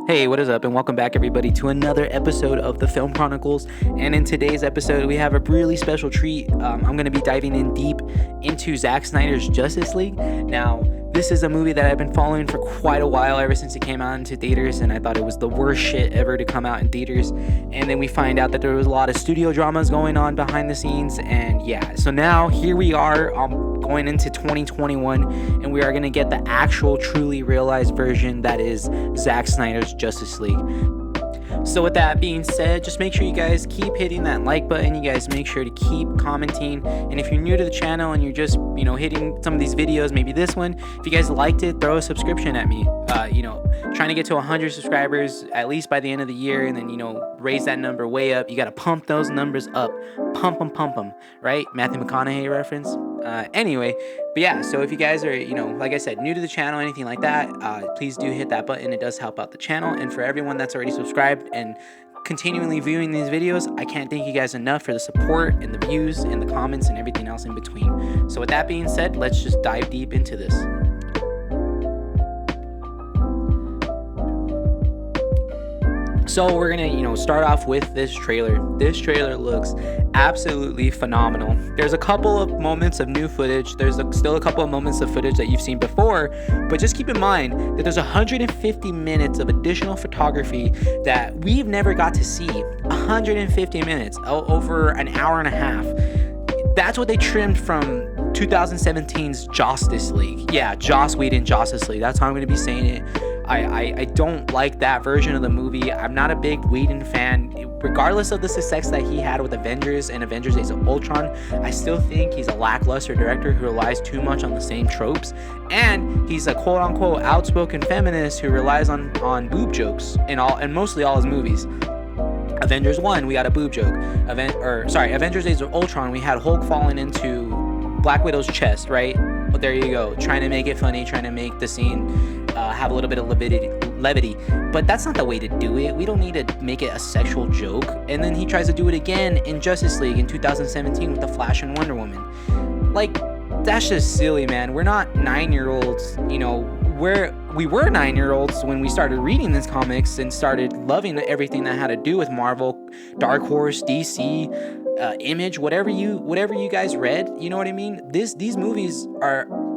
Hey, what is up, and welcome back everybody to another episode of the Film Chronicles. And in today's episode we have a really special treat. I'm going to be diving in deep into Zack Snyder's Justice League. Now, this is a movie that I've been following for quite a while, ever since it came out into theaters, and I thought it was the worst shit ever to come out in theaters. And then we find out that there was a lot of studio dramas going on behind the scenes, and yeah, so now here we are going into 2021, and we are going to get the actual truly realized version that is Zack Snyder's Justice League. So with that being said, just make sure you guys keep hitting that like button. You guys make sure to keep commenting, and if you're new to the channel and you're just hitting some of these videos, maybe this one, if you guys liked it, throw a subscription at me. Trying to get to 100 subscribers at least by the end of the year, and then raise that number way up. You got to pump those numbers up, pump them, right? Matthew McConaughey reference. Anyway, but yeah, so if you guys are, like I said, new to the channel, anything like that, please do hit that button. It does help out the channel. And for everyone that's already subscribed and continually viewing these videos, I can't thank you guys enough for the support and the views and the comments and everything else in between. So with that being said, let's just dive deep into this. So we're gonna, start off with this trailer. This trailer looks absolutely phenomenal. There's a couple of moments of new footage. There's still a couple of moments of footage that you've seen before, but just keep in mind that there's 150 minutes of additional photography that we've never got to see. 150 minutes, over an hour and a half. That's what they trimmed from 2017's Justice League. Yeah, Joss Whedon Justice League. That's how I'm gonna be saying it. I don't like that version of the movie. I'm not a big Whedon fan. Regardless of the success that he had with Avengers and Avengers Age of Ultron, I still think he's a lackluster director who relies too much on the same tropes. And he's a quote-unquote outspoken feminist who relies on boob jokes in mostly all his movies. Avengers 1, we got a boob joke. Avengers Age of Ultron, we had Hulk falling into Black Widow's chest, right? But there you go, trying to make it funny, trying to make the scene have a little bit of levity, but that's not the way to do it. We don't need to make it a sexual joke. And then he tries to do it again in Justice League in 2017 with the Flash and Wonder Woman. Like, that's just silly, man. We're not 9-year-olds, we were 9-year-olds when we started reading these comics and started loving everything that had to do with Marvel, Dark Horse, DC, Image, whatever you guys read, you know what I mean? These movies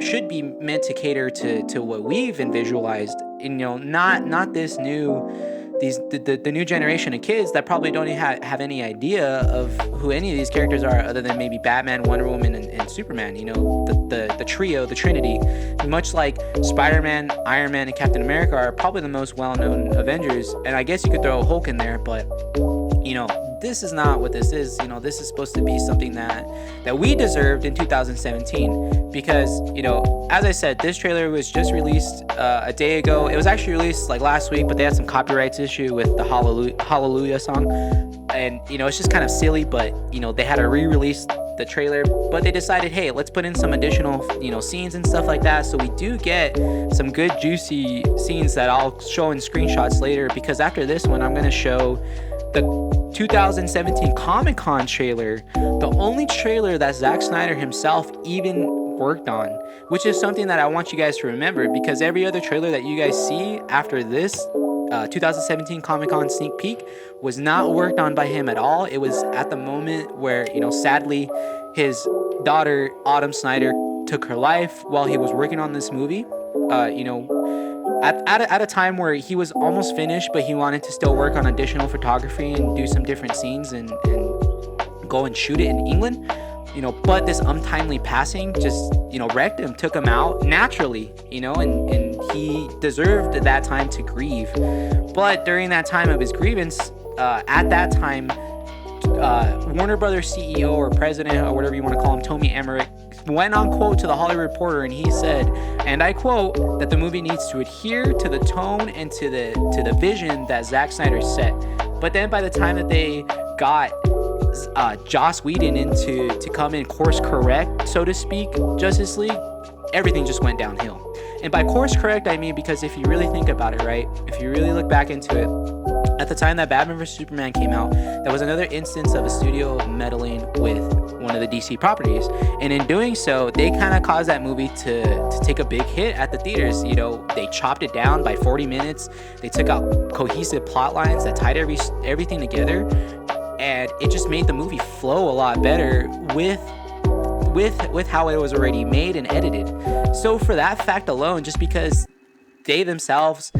should be meant to cater to what we've visualized, not this the new generation of kids that probably don't even have any idea of who any of these characters are, other than maybe Batman, Wonder Woman, and Superman. The trio, the Trinity. Much like Spider-Man, Iron Man, and Captain America are probably the most well-known Avengers, and I guess you could throw Hulk in there, but this is not what this is. This is supposed to be something that we deserved in 2017, because as I said, this trailer was just released a day ago. It was actually released like last week, but they had some copyrights issue with the Hallelujah song, and it's just kind of silly, but they had to re-release the trailer, but they decided, hey, let's put in some additional scenes and stuff like that, so we do get some good juicy scenes that I'll show in screenshots later, because after this one I'm going to show the 2017 Comic-Con trailer, the only trailer that Zack Snyder himself even worked on, which is something that I want you guys to remember, because every other trailer that you guys see after this 2017 Comic-Con sneak peek was not worked on by him at all. It was at the moment where, sadly, his daughter Autumn Snyder took her life while he was working on this movie. At a time where he was almost finished, but he wanted to still work on additional photography and do some different scenes and go and shoot it in England. But this untimely passing just, wrecked him, took him out naturally, and he deserved that time to grieve. But during that time of his grievance, at that time, Warner Brothers CEO or president or whatever you want to call him, Tommy Emmerich, went on quote to the Hollywood Reporter, and he said, and I quote, that the movie needs to adhere to the tone and to the vision that Zack Snyder set. But then by the time that they got Joss Whedon in to come in course correct, so to speak, Justice League, everything just went downhill. And by course correct, I mean because if you really think about it, right? If you really look back into it, at the time that Batman vs Superman came out, that was another instance of a studio meddling with one of the DC properties, and in doing so, they kind of caused that movie to take a big hit at the theaters. You know, they chopped it down by 40 minutes. They took out cohesive plot lines that tied everything together, and it just made the movie flow a lot better with how it was already made and edited. So for that fact alone, just because they themselves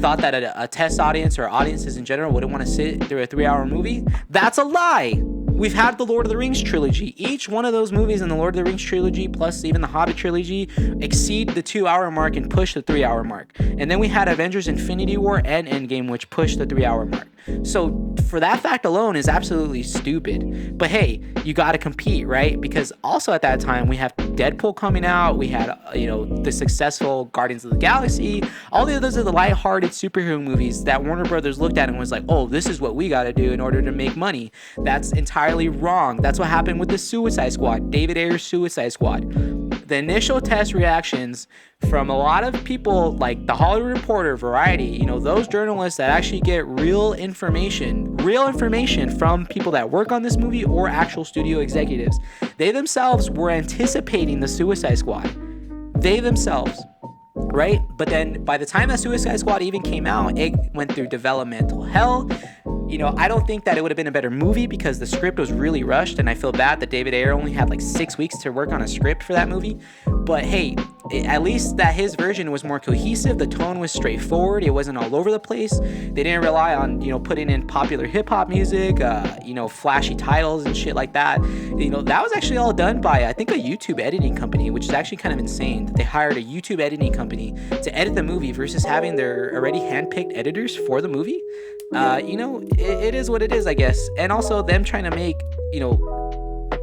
thought that a test audience or audiences in general wouldn't want to sit through a 3-hour movie, that's a lie. We've had the Lord of the Rings trilogy. Each one of those movies in the Lord of the Rings trilogy, plus even the Hobbit trilogy, exceed the 2-hour mark and push the 3-hour mark. And then we had Avengers Infinity War and Endgame, which pushed the 3-hour mark. So for that fact alone is absolutely stupid. But hey, you got to compete, right? Because also at that time we have Deadpool coming out. We had the successful Guardians of the Galaxy. All the others are the lighthearted superhero movies that Warner Brothers looked at and was like, oh, this is what we got to do in order to make money. That's entirely wrong. That's what happened with the Suicide Squad, David Ayer's Suicide Squad. The initial test reactions from a lot of people like The Hollywood Reporter, Variety, those journalists that actually get real information from people that work on this movie or actual studio executives. They themselves were anticipating the Suicide Squad. They themselves. Right? But then by the time that Suicide Squad even came out, it went through developmental hell. I don't think that it would have been a better movie because the script was really rushed, and I feel bad that David Ayer only had like 6 weeks to work on a script for that movie. But hey, at least that his version was more cohesive. The tone was straightforward. It wasn't all over the place. They didn't rely on, putting in popular hip hop music, flashy titles and shit like that. That was actually all done by, I think, a YouTube editing company, which is actually kind of insane that they hired a YouTube editing company to edit the movie versus having their already handpicked editors for the movie. It is what it is, I guess. And also them trying to make,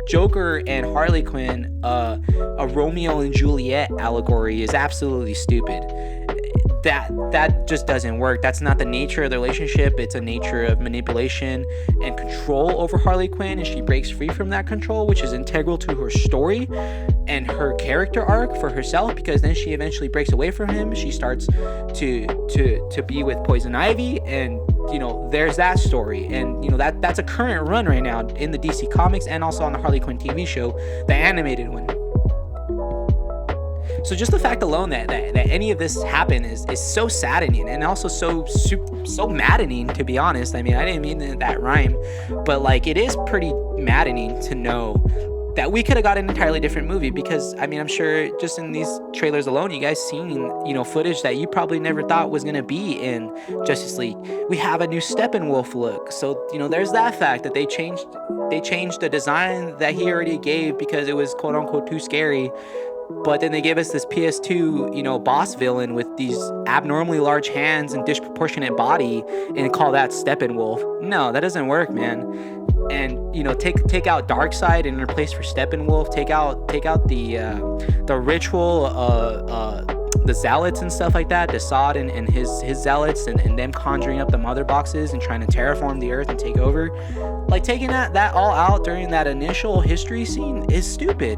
Joker and Harley Quinn a Romeo and Juliet allegory is absolutely stupid. That just doesn't work. That's not the nature of the relationship. It's a nature of manipulation and control over Harley Quinn, and she breaks free from that control, which is integral to her story and her character arc for herself, because then she eventually breaks away from him. She starts to be with Poison Ivy, and there's that story. And that's a current run right now in the DC Comics and also on the Harley Quinn TV show, the animated one. So just the fact alone that any of this happened is so saddening, and also so maddening, to be honest. I mean, I didn't mean that rhyme, but like, it is pretty maddening to know that we could have got an entirely different movie, because I mean, I'm sure just in these trailers alone, you guys seen, footage that you probably never thought was going to be in Justice League. We have a new Steppenwolf look. So, there's that fact that they changed the design that he already gave because it was quote unquote too scary. But then they gave us this PS2, boss villain with these abnormally large hands and disproportionate body, and call that Steppenwolf. No, that doesn't work, man. And take out Darkseid and replace for Steppenwolf. Take out the ritual, the zealots and stuff like that. Desaad and his zealots and them conjuring up the mother boxes and trying to terraform the earth and take over. Like, taking that all out during that initial history scene is stupid.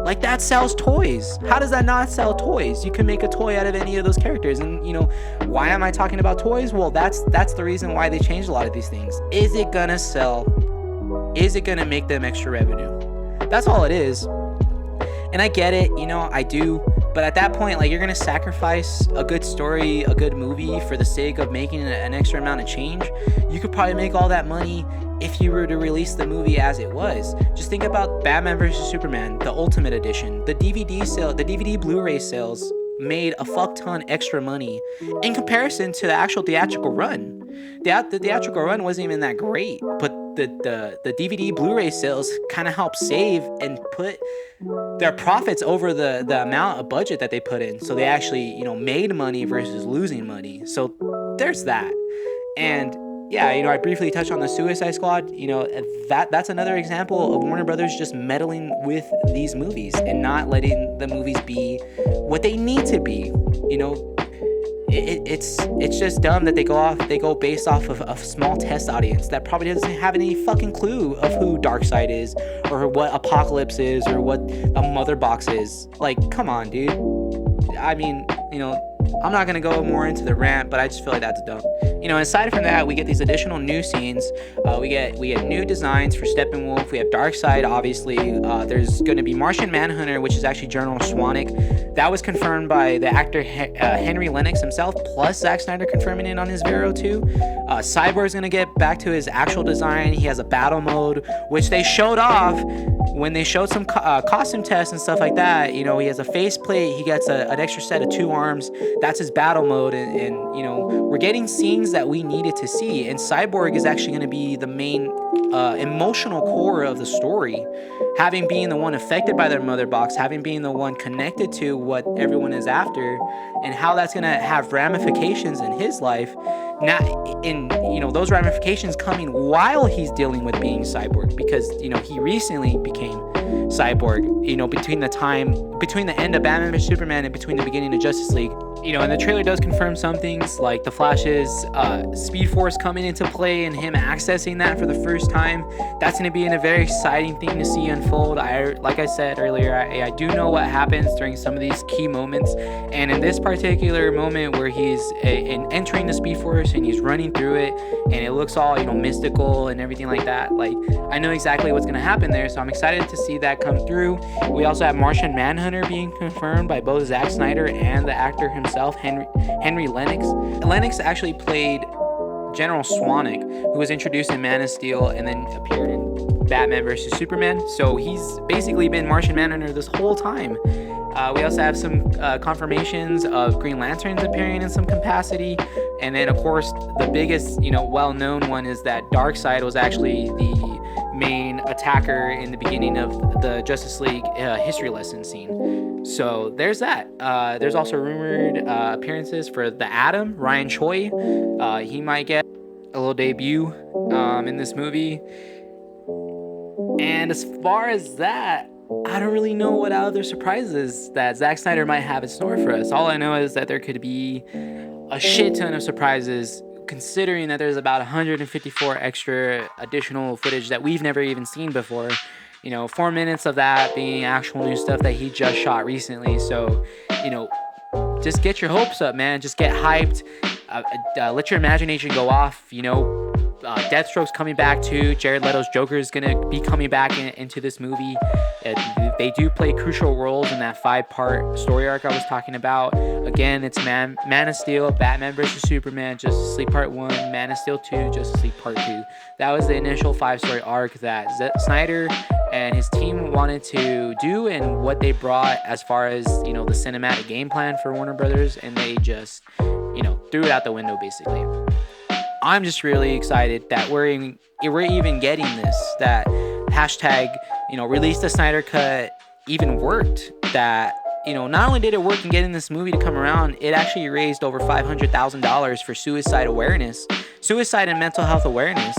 Like, that sells toys. How does that not sell toys? You can make a toy out of any of those characters. And, why am I talking about toys? Well, that's the reason why they changed a lot of these things. Is it gonna sell? Is it gonna make them extra revenue? That's all it is. And I get it, I do. But at that point, like, you're gonna sacrifice a good story, a good movie for the sake of making an extra amount of change. You could probably make all that money if you were to release the movie as it was. Just think about Batman vs Superman, the Ultimate Edition. The DVD Blu-ray sales made a fuck ton extra money in comparison to the actual theatrical run. The theatrical run wasn't even that great, but the DVD Blu-ray sales kind of helped save and put their profits over the amount of budget that they put in. So they actually, made money versus losing money. So there's that. And yeah, I briefly touched on the Suicide Squad. That's another example of Warner Brothers just meddling with these movies and not letting the movies be what they need to be. It's just dumb that they go based off of a small test audience that probably doesn't have any fucking clue of who Darkseid is, or what Apocalypse is, or what a mother box is. Like, come on, dude. I mean, I'm not going to go more into the rant, but I just feel like that's dumb. Aside from that, we get these additional new scenes. We get new designs for Steppenwolf. We have Darkseid, obviously. There's going to be Martian Manhunter, which is actually General Swanwick. That was confirmed by the actor Henry Lennox himself, plus Zack Snyder confirming it on his Vero too. Cyborg's going to get back to his actual design. He has a battle mode, which they showed off when they showed some costume tests and stuff like that. He has a faceplate. He gets an extra set of 2 arms. That's his battle mode, and we're getting scenes that we needed to see. And Cyborg is actually going to be the main emotional core of the story, having being the one affected by their mother box, having being the one connected to what everyone is after, and how that's going to have ramifications in his life. Now, those ramifications coming while he's dealing with being Cyborg, because he recently became Cyborg. Between the end of Batman vs Superman and between the beginning of Justice League. And the trailer does confirm some things, like the Flash's Speed Force coming into play and him accessing that for the first time. That's going to be a very exciting thing to see unfold. Like I said earlier, I do know what happens during some of these key moments, and in this particular moment where he's entering the Speed Force and he's running through it, and it looks all mystical and everything like that. Like, I know exactly what's going to happen there, so I'm excited to see that come through. We also have Martian Manhunter being confirmed by both Zack Snyder and the actor himself, Henry Lennox. Lennox actually played General Swanwick, who was introduced in Man of Steel and then appeared in Batman vs Superman. So he's basically been Martian Manhunter this whole time. We also have some confirmations of Green Lanterns appearing in some capacity. And then, of course, the biggest, well-known one is that Darkseid was actually the main attacker in the beginning of the Justice League history lesson scene. So there's that. There's also rumored appearances for the Atom, Ryan Choi. He might get a little debut in this movie. And as far as that, I don't really know what other surprises that Zack Snyder might have in store for us. All I know is that there could be a shit ton of surprises, considering that there's about 154 extra additional footage that we've never even seen before. 4 minutes of that being actual new stuff that he just shot recently. So, just get your hopes up, man. Just get hyped. Let your imagination go off. Deathstroke's coming back too. Jared Leto's Joker is gonna be coming back into this movie. They do play crucial roles in that 5-part story arc I was talking about. Again, it's Man of Steel, Batman vs Superman, Justice League Part 1, Man of Steel 2, Justice League Part 2. That was the initial 5-story arc that Snyder and his team wanted to do, and what they brought as far as the cinematic game plan for Warner Brothers, and they just threw it out the window basically. I'm just really excited that we're even getting this, that hashtag, release the Snyder Cut even worked, that, not only did it work in getting this movie to come around, it actually raised over $500,000 for suicide and mental health awareness,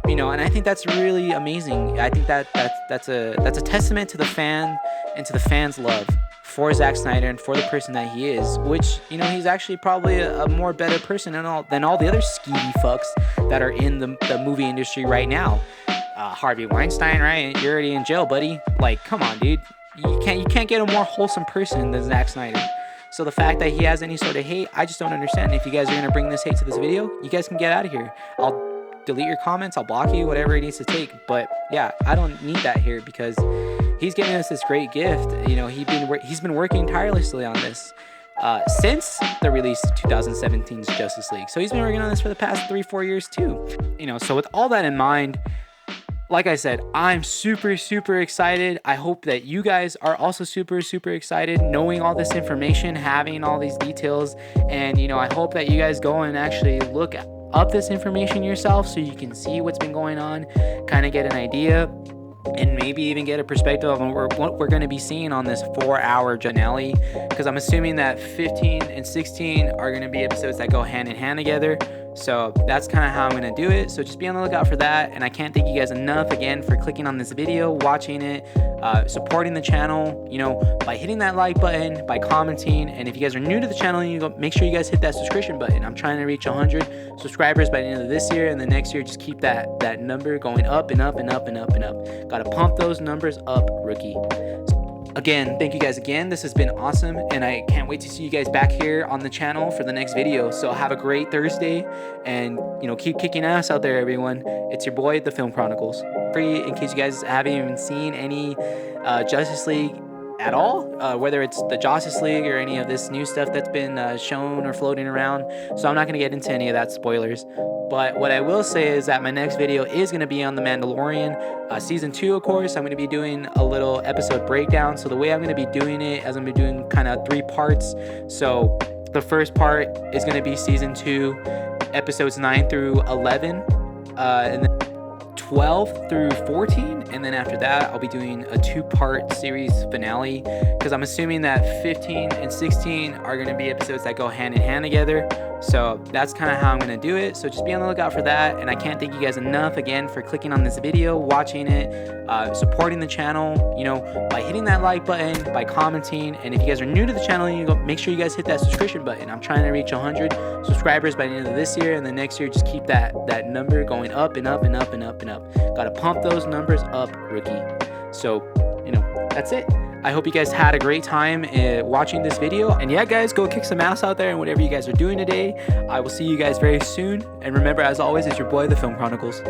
and I think that's really amazing. I think that's a testament to the fan and to the fans' love for Zack Snyder and for the person that he is, which, he's actually probably a more better person than all the other skeevy fucks that are in the movie industry right now. Harvey Weinstein, right? You're already in jail, buddy. Like, come on, dude. You can't get a more wholesome person than Zack Snyder. So the fact that he has any sort of hate, I just don't understand. If you guys are going to bring this hate to this video, you guys can get out of here. I'll delete your comments, I'll block you, whatever it needs to take. But yeah, I don't need that here, because he's giving us this great gift. He's been working tirelessly on this since the release of 2017's Justice League. So he's been working on this for the past 3-4 years too. So with all that in mind, like I said, I'm super, super excited. I hope that you guys are also super, super excited, knowing all this information, having all these details. And, I hope that you guys go and actually look up this information yourself so you can see what's been going on, kind of get an idea, and maybe even get a perspective on what we're going to be seeing on this 4-hour finale, because I'm assuming that 15 and 16 are going to be episodes that go hand in hand together. So that's kind of how I'm going to do it. So just be on the lookout for that. And I can't thank you guys enough again for clicking on this video, watching it, supporting the channel, by hitting that like button, by commenting. And if you guys are new to the channel, make sure you guys hit that subscription button. I'm trying to reach 100 subscribers by the end of this year, and the next year just keep that number going up and up and up and up and up. Gotta pump those numbers up, rookie. Again, thank you guys again. This has been awesome, and I can't wait to see you guys back here on the channel for the next video. So have a great Thursday, and keep kicking ass out there, everyone. It's your boy, the Film Chronicles. Free, in case you guys haven't even seen any Justice League at all, whether it's the Justice League or any of this new stuff that's been shown or floating around. So I'm not going to get into any of that spoilers. But what I will say is that my next video is going to be on The Mandalorian, Season 2, of course. I'm going to be doing a little episode breakdown. So the way I'm going to be doing it is I'm going to be doing kind of 3 parts. So the first part is going to be Season 2, episodes 9 through 11, and then 12 through 14, and then after that I'll be doing a 2-part series finale, because I'm assuming that 15 and 16 are going to be episodes that go hand in hand together. So that's kind of how I'm going to do it. So just be on the lookout for that. And I can't thank you guys enough again for clicking on this video, watching it, supporting the channel, by hitting that like button, by commenting. And if you guys are new to the channel, make sure you guys hit that subscription button. I'm trying to reach 100 subscribers by the end of this year, and the next year just keep that number going up and up and up and up and up. Gotta pump those numbers up, rookie. So that's it. I hope you guys had a great time watching this video. And yeah, guys, go kick some ass out there and whatever you guys are doing today. I will see you guys very soon. And remember, as always, it's your boy, the Film Chronicles.